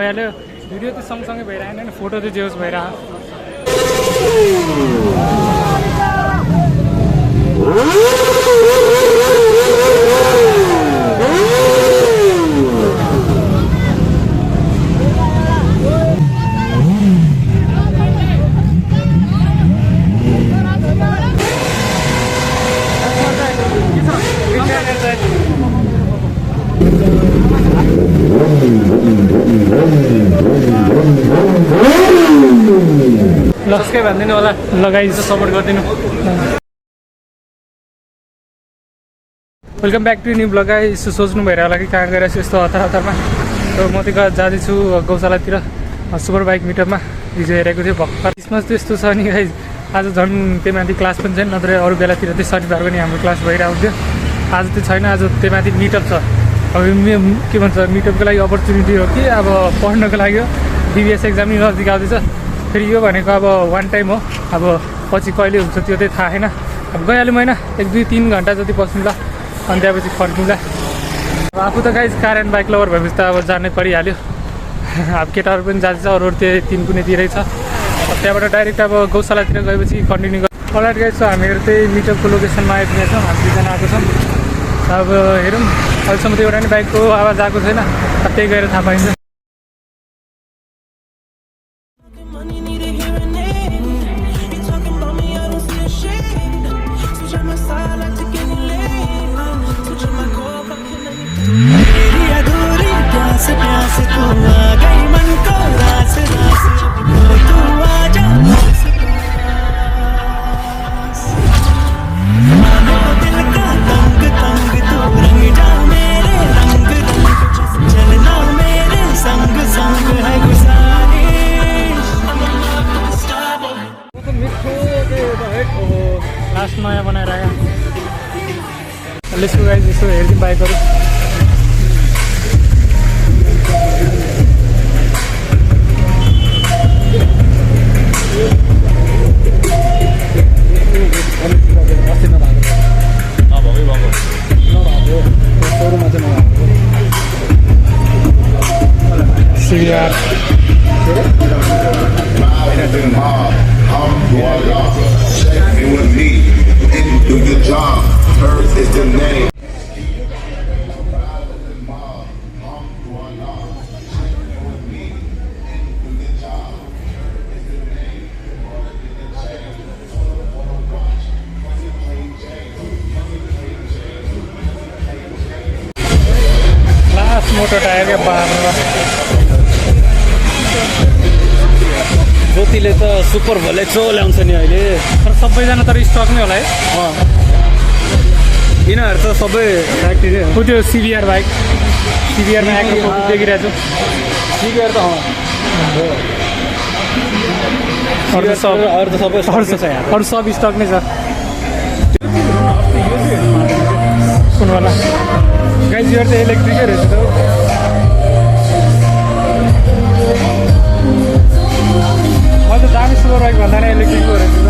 भइहाल्यो भिडियो त सँगसँगै भइरहेन नि फोटो त जे होस् भइरह ल सब्सक्राइब भनिदिनु होला लगाइदिनु सपोर्ट गरिदिनु welcome back to new vlog guys सोच्नु भइरहेको होला कि कहाँ गएर यस्तो हतार हतारमा र म त जाँदैछु गौशालातिर सुपर बाइक मिटअपमा हिजो हेरेको थिएँ भर्खर त्यसमा त्यस्तो छ नि गाइस आज झन् त्यही माथि क्लास पनि छैन नत्र अरू बेलातिर चाहिँ शनिबार पनि हाम्रो क्लास भइरहेको थियो आज चाहिँ छैन आज त्यही माथि मिटअप छ अब के भन्छ मिटअपको लागि अपर्च्युनिटी हो कि अब पढ्नको लागि हो डिबिएस एक्जाम नि नजिक आउँदैछ फेरि यो भनेको अब वान टाइम हो अब पछि कहिले हुन्छ त्यो चाहिँ थाहा छैन अब गइहाल्यो महिना 1-2-3 घन्टा जति बस्नु ल अनि त्यहाँपछि फर्किउँला अब आफू त guys car end bike lover भएपछि त अब जानै परिहाल्यो अब केटाहरू पनि जाँदैछ अरू त्यही 3 कुनैतिरै छ अब त्यहाँबाट डाइरेक्ट अब गौशालातिर गएपछि कन्टिन्यू गर्छ अलराइट गाइस हामीहरू त्यही मिटअपको लोकेसनमा आइपुगेका छौँ हामी दुईजना आएको छौँ अब हेरौँ अहिलेसम्म त एउटा नि बाइकको आवाज आएको छैन त्यही गएर थाहा पाइन्छ लास्ट नयाँ बनाएर आयो यसो गाइस यसो हेरिदिउँ बाइकहरू Do your job. Earth is the name. Last मोटो टायर क्या बाह्र ज्योतिले त सुपर भोलेक्सो ल्याउँछ नि अहिले तर सबैजना तर स्टक नै होला है यिनीहरू त सबै फ्याक्ट्री हो त्यो सिबिआर बाइक सिबिआरमा आएको देखिरहेको छु सिबिआर त अरू त सबै अरू सब स्टक नै छ सुन्नुवाला गाइस यो चाहिँ इलेक्ट्रिकै रहेछ त म त दामी सुपर बाइक भन्दा नै इलेक्ट्रिकको रहेछ त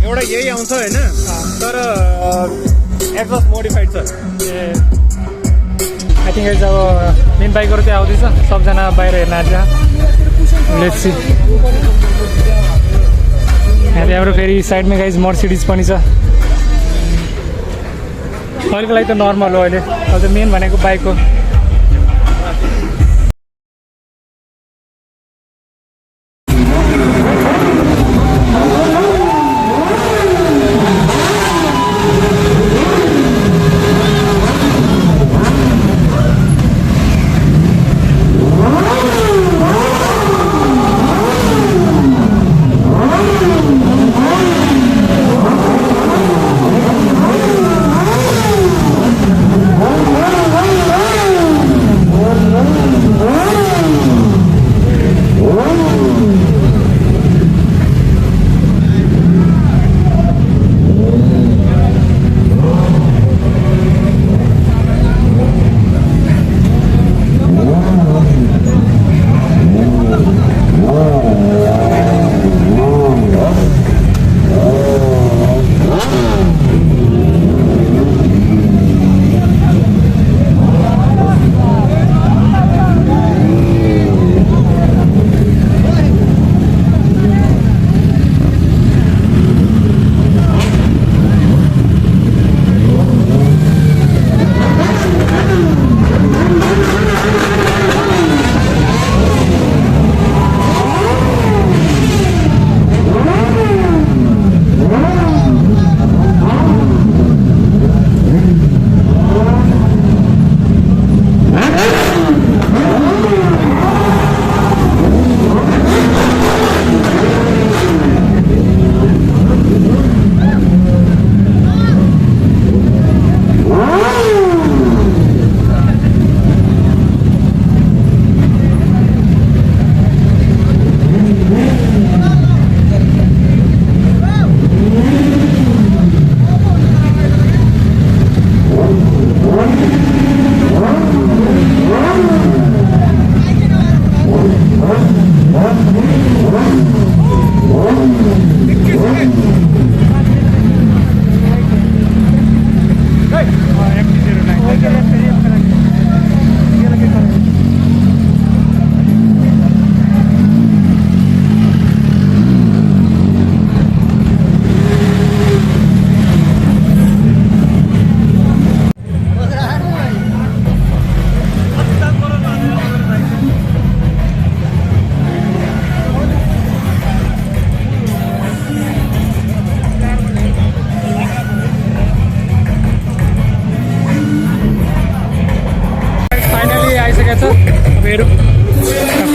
एउटा यही आउँछ होइन तर एक्जस्ट मोडिफाइड छ आई थिङ्क अब मेन बाइकहरू चाहिँ आउँदैछ सबजना बाहिर हेर्न आएको लेट्स सी त्यहाँबाट फेरि साइडमा गाइज मर्सिडिज पनि छ अहिलेको लागि त नर्मल हो अहिले अब मेन भनेको बाइक हो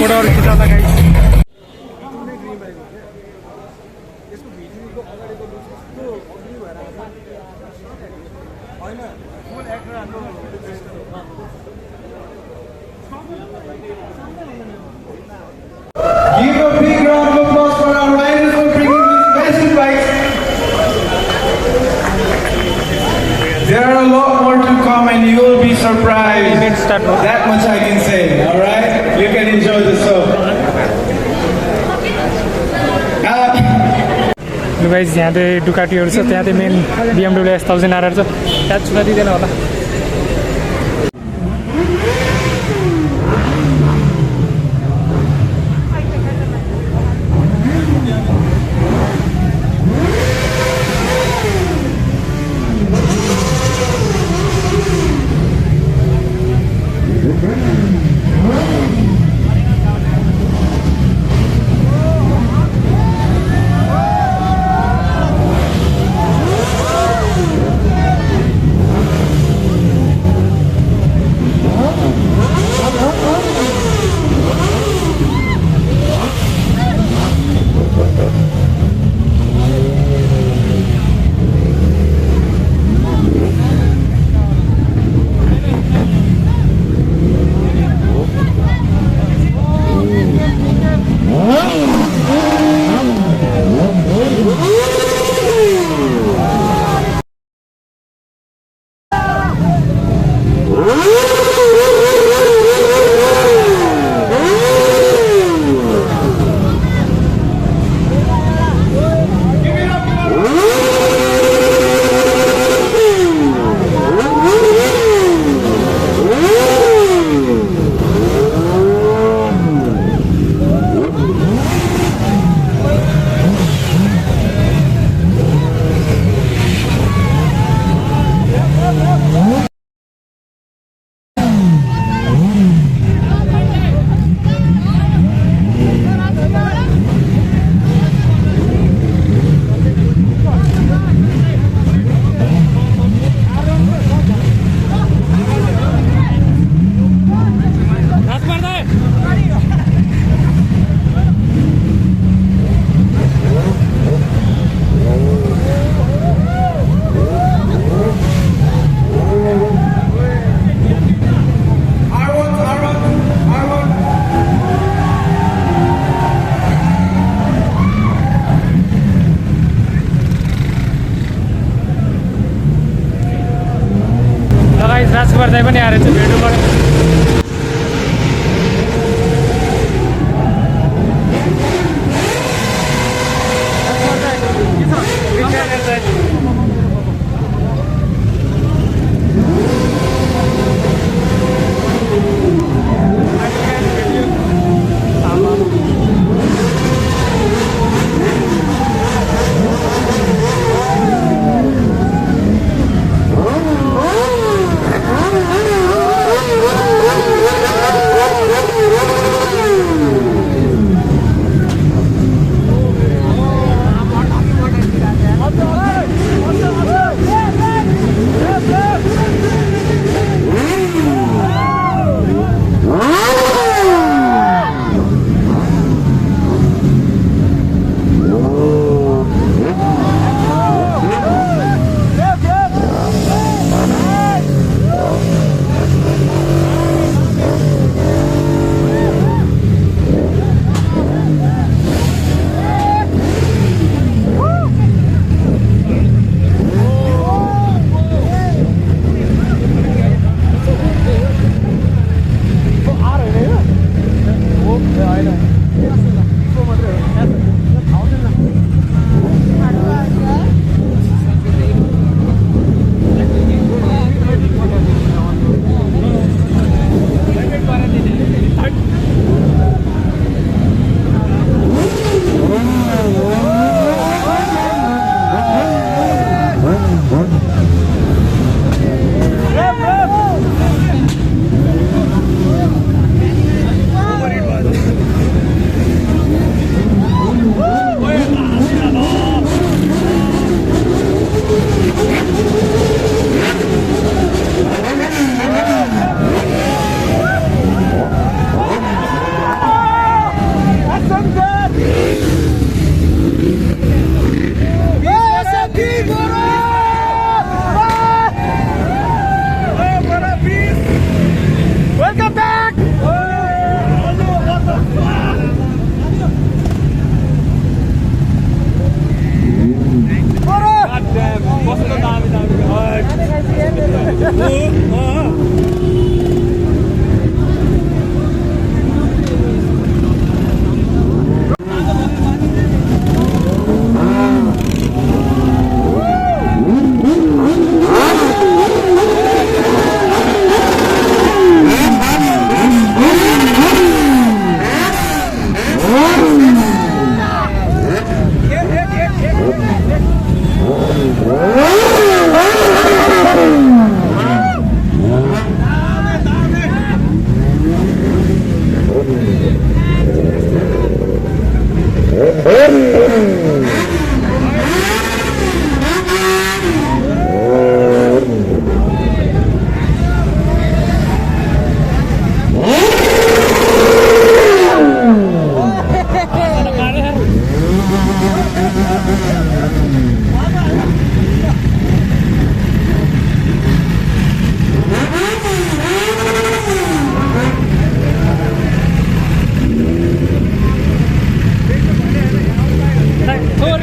फोटोहरु खिचाउँदा guys Give a big round of applause for our riders for bringing these massive bikes. There are a lot more to come and you will be surprised. That much I can say, alright? You can enjoy the show. Guys यहाँ चाहिँ डुकाटीहरु छ त्यहाँ चाहिँ main BMW S1000 are छ त्यहाँ छुन दिदैन होला राजकुमार दाइ पनि आएर चाहिँ भेट्नु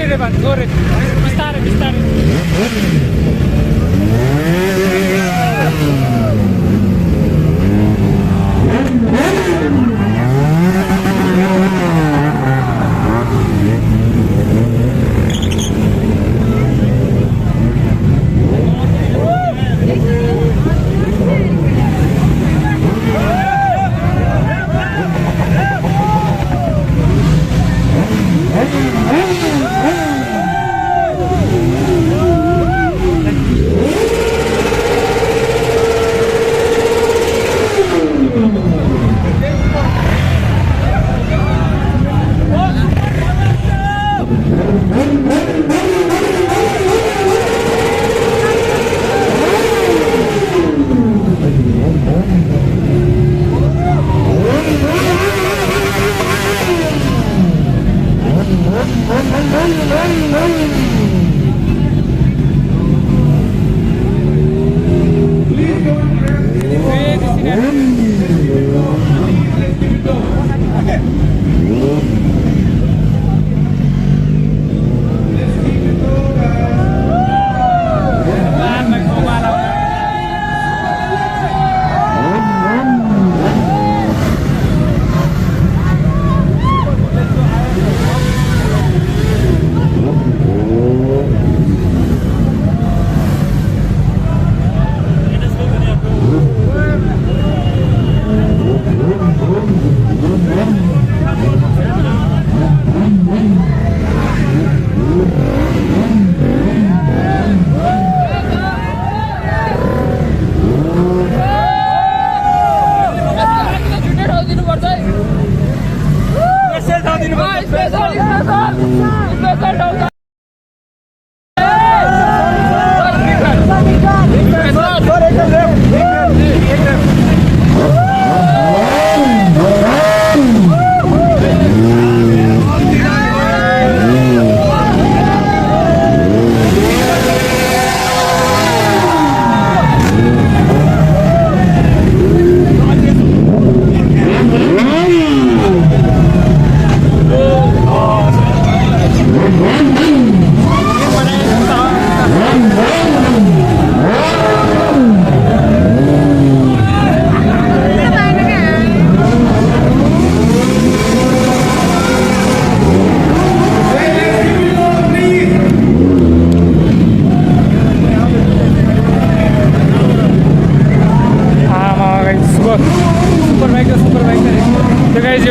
जोरे रे भाइ जोरे बिस्तारै बिस्तारै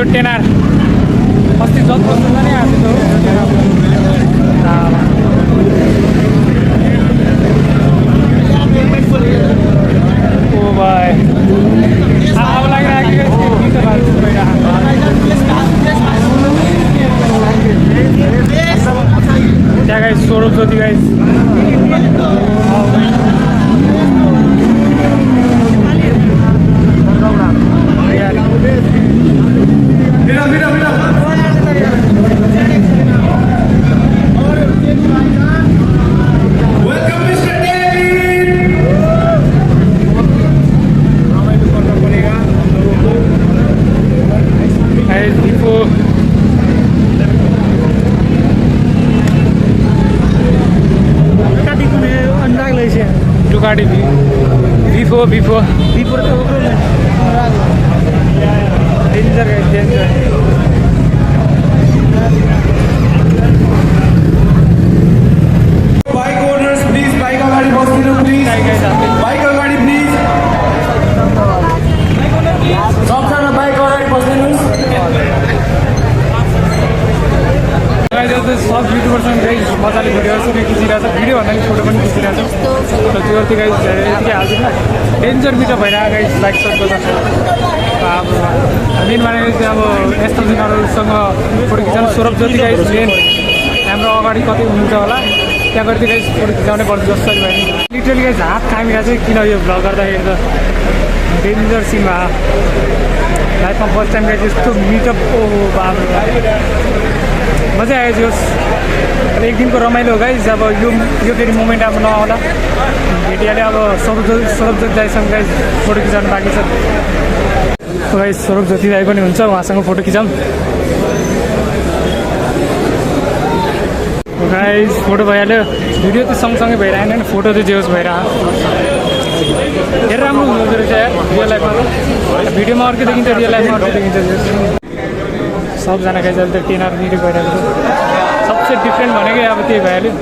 यो टेनार अस्ति जब बस्नु पनि आएको ओ भाइ अब लागिरहेको त्यहाँ गाइस स्वरूप ज्योति guys ducati before danger guys danger Bike owners, please, bike agadi bosdinu please. Bike agadi please. सबजना bike agadi बस्दिनुस्. सब युट्युबरसँग गाइस मजाले भिडियोहरू खिचिरहेको छ भिडियो भन्दा पनि फोटो पनि खिचिरहेको छ र त्यो अर्थ गाइस यतिकै हाल्दिनँ डेन्जर मिटअप भइरहेको गाइस बाइक सर्टको त अब मेन भनेको चाहिँ अब यस्तो दिनहरूसँग फोटो खिचाउनु स्वरूप ज्योति गाइस मेन हाम्रो अगाडि कतै हुनुहुन्छ होला त्यहाँ गएर गाइस फोटो खिचाउने पर्छ जसरी भयो लिटरली गाइस हात थामिरहेको चाहिँ किन यो भ्लग गर्दाखेरि त डेन्जर सिन भयो लाइफमा फर्स्ट टाइम गाइस यस्तो मिटअप ओ बाबु मजा आयो जोस् अब एक दिनको रमाइलो हो गाइस अब यो फेरि मोमेन्ट अब नआउला भेटिहाल्यो अब स्वरूप ज्योति दाइसँग गाइस फोटो खिचाउनु बाँकी छ गाइस स्वरूप ज्योति दाइ पनि हुन्छ उहाँसँग फोटो खिचाउँ गाइस फोटो भइहाल्यो भिडियो त सँगसँगै भइरहेन नि फोटो चाहिँ जे होस् भइरह हेर राम्रो हुँदो रहेछ यार रियल लाइफमा त भिडियोमा अर्कै देखिन्छ रियल लाइफमा अर्कै देखिन्छ सबजना गाइस अहिले त टेनर भिडियो भइरहेको छ सबसे डिफ्रेन्ट भनेकै अब त्यही भइहाल्यो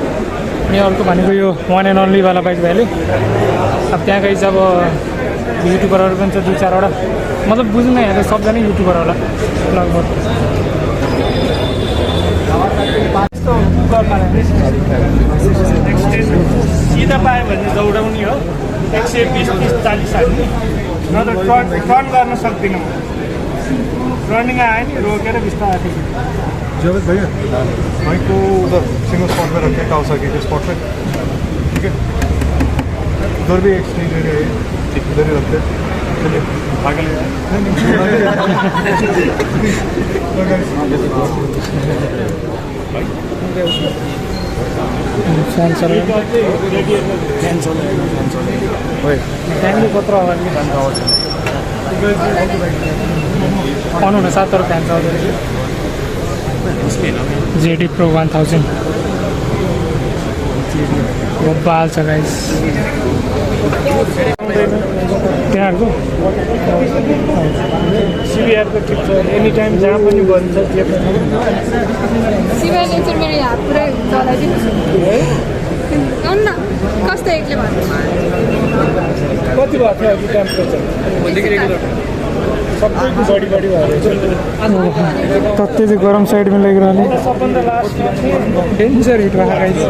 अनि अर्को भनेको यो वान एन्ड ओन्लीवाला बाइक भइहाल्यो अब त्यहाँ गाइस अब युट्युबरहरू पनि छ 2-4वटा मतलब बुझ्नु न यहाँ सबजना युट्युबर होला लगभग सिधा पायो भने दौडाउने हो 120-30-40 हाल्ने नत्र टर्न गर्न सक्दिनँ रनिङ आयो नि रोकेर बिस्तारै जगत भैया बाइक को उधर सिंगल स्पॉट में रखे कावासाकी के स्पॉट पे ठीक है उधर भी एक स्टेज है उधर ही रखते चलिए आगे ले फ्यामिली कत्रो पाउनु हुन साथ तर फ्यान चल्दो रहेछ जेडी प्रो 1000 बाल छ गाइस त्यहाँको सिबिआरको ठिक छ एनी टाइम जहाँ पनि बन्छ जे पनि सिबिआर लेक्चर मेरो यहाँ पुरै चलाइदिनुहोस् न कस्तो एक्लै भन्नु कति भएको थियो अघि टेम्परेचर सबैको बढी भएर तत्ते चाहिँ गरम साइडमा लगिरहने सबभन्दा लास्टमा डेन्जर हिट भएको गाइस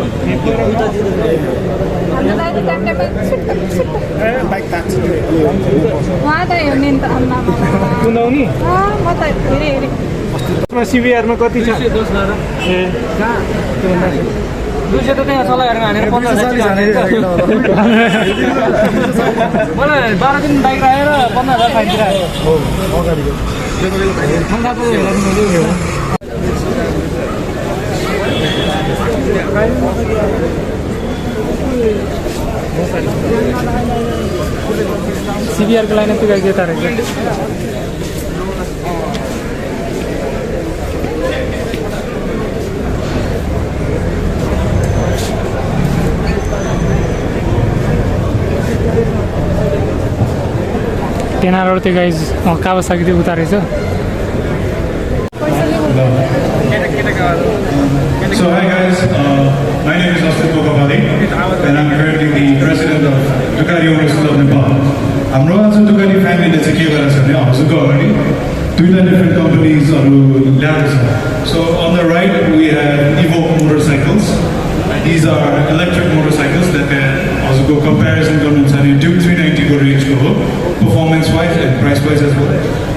बाइक तान्छ उहाँ त हेर्ने नि त आम्मामा कुदाउने म त हेरेँ हेरेँ सिबिआरमा कति छ ए दुई त त्यहाँ सल्लाह गरेर हानेर 15,000 मलाई 12 दिन बाइक राखेर 15,000 फाइदिएर सिबिआरको लाइन यति गाइस यता रहेछ टेनरहरू त्यो गाइज कावासाकी त्यो उता रहेछ So hi guys, my name is Superbike and I'm currently the president of Ducati Owners Club Nepal. हाम्रो आज दुकानी फ्यामिलीले चाहिँ के गरेछ भने हजुरको अगाडि दुईटा डिफ्रेन्ट कम्पनीजहरू ल्याएको छ so on the right we have Evoque motorcycles. These are electric motorcycles that can हजुरको कम्पेरिजन गर्नुहुन्छ भने Duke 390 को रेन्जको हो performance wise and price wise as well.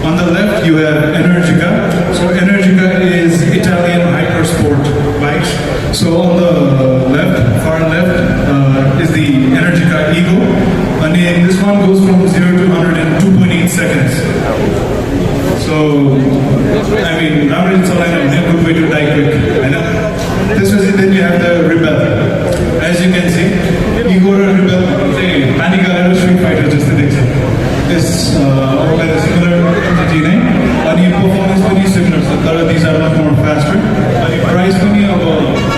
On the left you have Energica. So Energica is Italian hypersport bikes. So on the left, far left is the Energica Ego. And this one goes from 0 to 100 in 2.8 seconds. So, I mean, it's a good way to die quick. This was it, then you have the Rebel. As you can see, Ego and Rebel, Panic and Street Fighter just the next one. This all by the similar entity name. And the performance for these similar, so these are much more faster. And the price for me of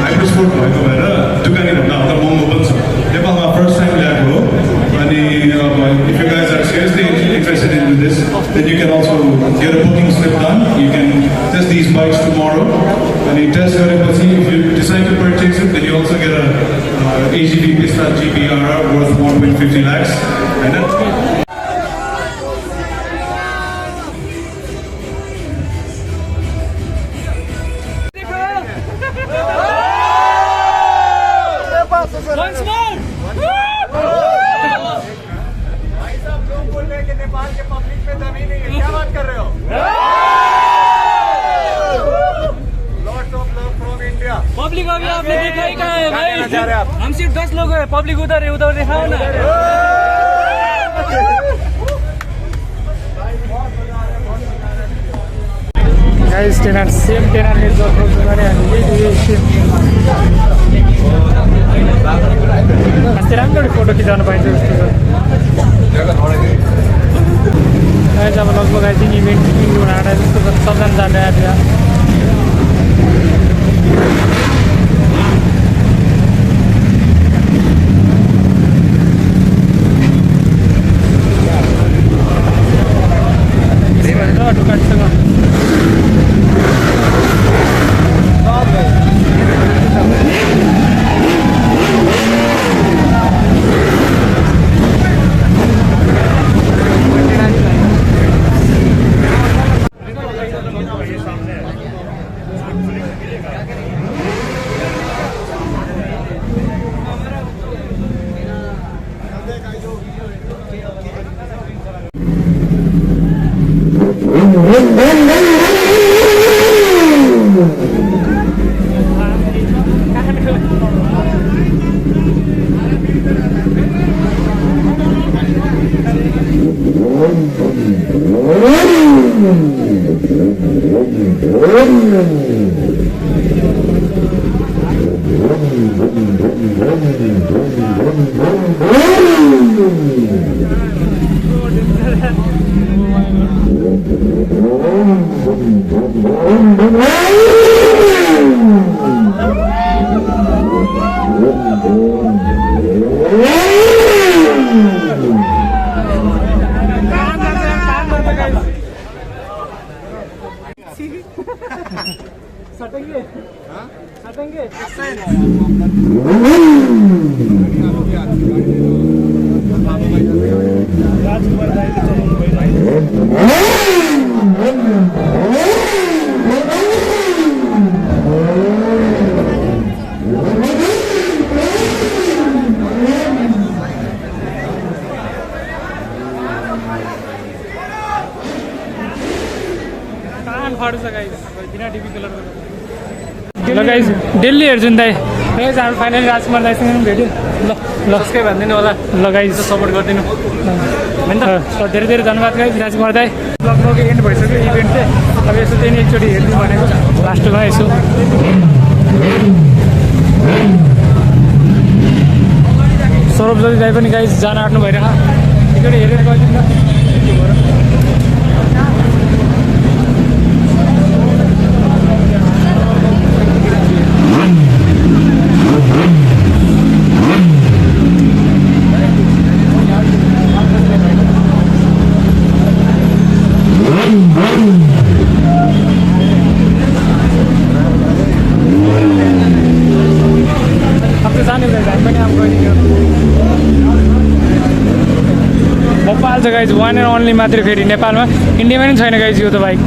hypersport bike over Ducati now the Mongo Bunso. Nepal my first time there bro. And if you guys are seriously interested in this, then you can also get a booking slip done. You can test these bikes tomorrow. And you test your empathy. If you decide to purchase it, then you also get a AGV Pista GPRR worth 1.50 lakhs. And Once more! भाई साहब लोग बोल रहे हैं कि नेपाल के public पे जमीन नहीं है क्या बात कर रहे हो lots of love from India public अभी आपने देखा ही कहाँ है भाई हम सिर्फ 10 लोग हैं पब्लिक उधर है उधर दिखाओ ना गाइस टेनर सेम टेनरले जब गरे हामीले अस्ति राम्रो फोटो खिचाउनु पाइन्छ जस्तो छ जब लगभग आई थिङ्क इभेन्ट हुन आँटा जस्तो सबजना जाने आँट्यो ल गाइज डेली हेर्छु नि दाइ गाइज हाम्रो फाइनली राजकुमार दाइसँग पनि भेट्यो ल ल सब्सक्राइब हानिदिनु होला ल गाइज सपोर्ट गरिदिनु धेरै धेरै धन्यवाद गाइज राजकुमार दाइ लगभग एन्ड भइसक्यो इभेन्ट चाहिँ अब यसो चाहिँ एकचोटि हेरिदिउँ भनेको लास्टमा यसो सौरभ ज्योति दाइ पनि गाइज जान आँट्नु भइरहेको एकचोटि हेरेर गइदिउँ न भोपाल छ गाइज वान एन्ड ओन्ली मात्रै फेरि नेपालमा इन्डियामा पनि छैन गाइज यो त बाइक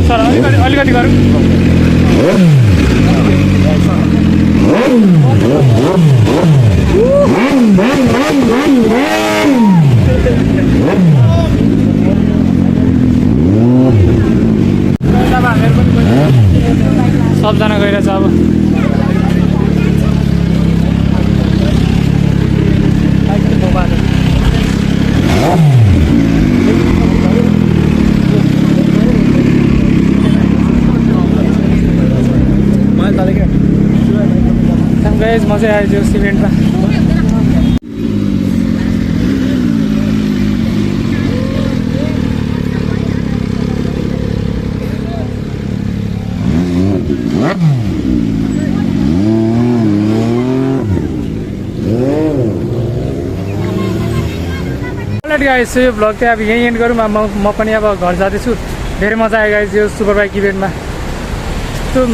सर अलिकति गरौँ सबजना गइरहेछ अब मजा आयो त्यो इभेन्टमा गाइस यो भ्लग चाहिँ अब यहीँ एन्ड गरौँ म पनि अब घर जाँदैछु धेरै मजा आयो गाइस यो सुपर बाइक इभेन्टमा यस्तो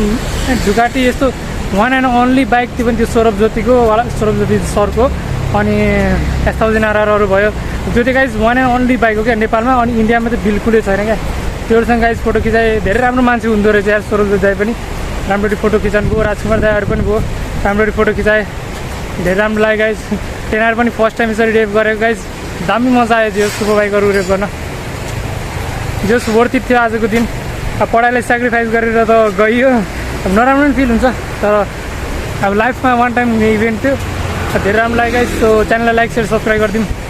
डुकाटी यस्तो वान एन्ड ओन्ली बाइक त्यो पनि त्यो सौरभ ज्योति सरको अनि S1000RRहरू भयो त्यो चाहिँ guys one and only bike हो क्या नेपालमा अनि इन्डियामा त बिल्कुलै छैन क्या त्योहरूसँग गाइस फोटो खिचाए धेरै राम्रो मान्छे हुँदो रहेछ यार सौरभ ज्योति दाइ पनि राम्ररी फोटो खिचाउनु भयो राजकुमार दाइहरू पनि भयो राम्ररी फोटो खिचाए धेरै राम्रो लाग्यो गाइस तिनीहरू पनि फर्स्ट टाइम यसरी रेप गरेको गाइस दामी मजा आयो त्यो सुपर बाइकहरू रेप गर्न जस वर्थ इट थियो आजको दिन अब पढाइलाई सेक्रिफाइस गरेर त गइयो अब नराम्रो पनि फिल हुन्छ तर अब लाइफमा वान टाइम इभेन्ट थियो धेरै राम्रो लाग्यो गाइस सो च्यानललाई लाइक सेयर सब्सक्राइब गरिदिउँ